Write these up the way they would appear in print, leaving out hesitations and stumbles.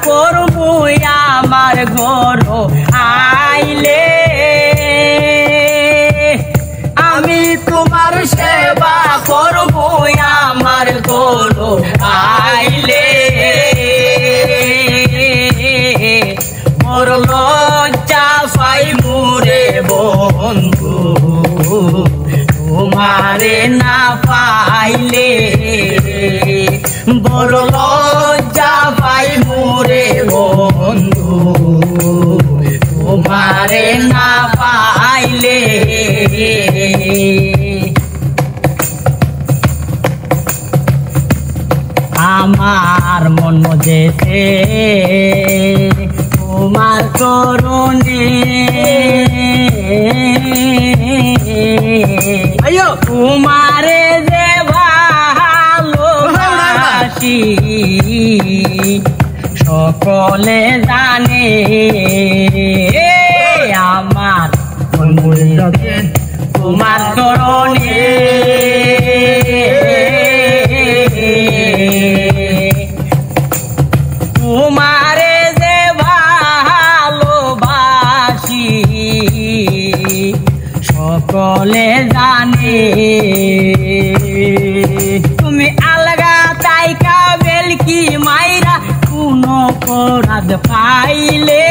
করবো আমার ঘর আইলে আমি তোমার সেবা করবো আমার ঘর আইলে মোর লজ্জা পাই মোরে বন্ধু তোমারে না পাইলে বড় লজ্জা পাই মোরে বন্ধু তোমারে না পাইলে আমার মন মধ্যে তোমার করুণে তোমারে যে ভালোবাসি সকলে জানে আমার মন মধ্যে তোমার করুণে তোমারে যে ভালোবাসি সকলে জানে তুমি আলগা তাইকা বেলকি মাইরা কোন অপরাধ পাইলে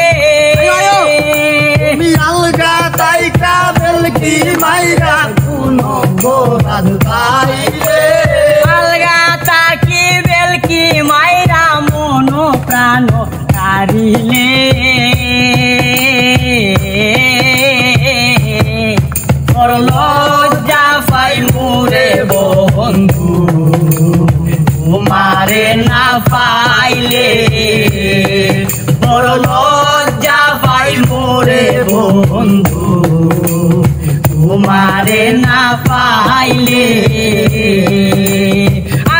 তুমি আলগা তাইকা বেলকি মাইরা কোন অপরাধ পাইলে আলগা তাকি বেলকি মাইরা মন প্রাণ তারিলে লজ্জা পাই মোরে বন্ধু তোমারে না পাইলে বড় লজ্জা পাই মোরে বন্ধু তোমারে না পাইলে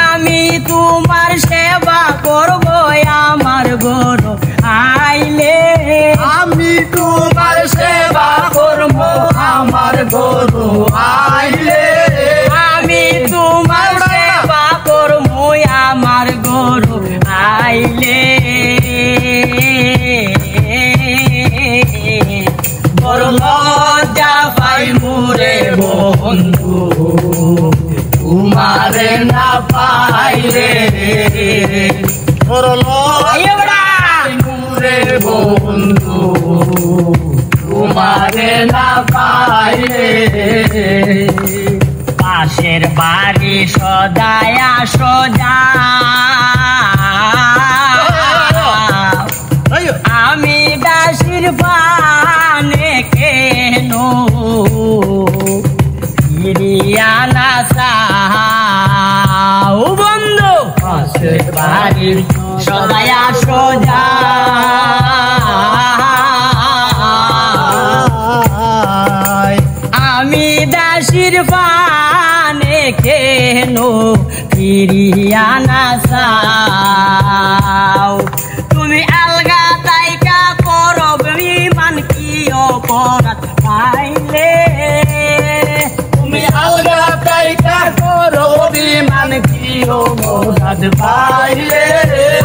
আমি তোমার সেবা করব আমার ঘর আইলে আমি তোমার সেবা করব আমার গরু আইলে আমি তোমার সেবা করব আমার ঘর আইলে বড় লজ্জা পাই মোরে বন্ধু তোমারে না পাইলে বড় লজ্জা পাই মোরে বন্ধু তোমারে না পাইলে পাশের বাড়ি সদায়া সজা আমি দাসির পানে কেন ফিরিয়ানা চাও বন্ধু পাশের বাড়ি সদায়া সজা আমি দাসির পানে কেন ফিরিয়ানা চাও তুমি আলগা তাইকা করো বিমান কি অপরাধ পাইলে তুমি আলগা তাইকা করো বিমান কি অপরাধ পাইলে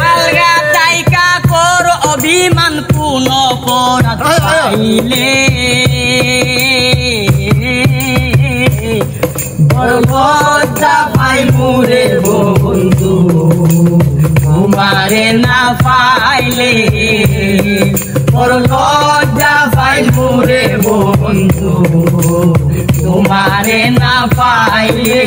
আলগা তাইকা করো অভিমান কোন অপরাধ পাইলে বড় লজ্জা পাই মোরে বন্ধু তোমারে না পাইলে বড় লজ্জা পাই মোরে বন্ধু তোমারে না পাইলে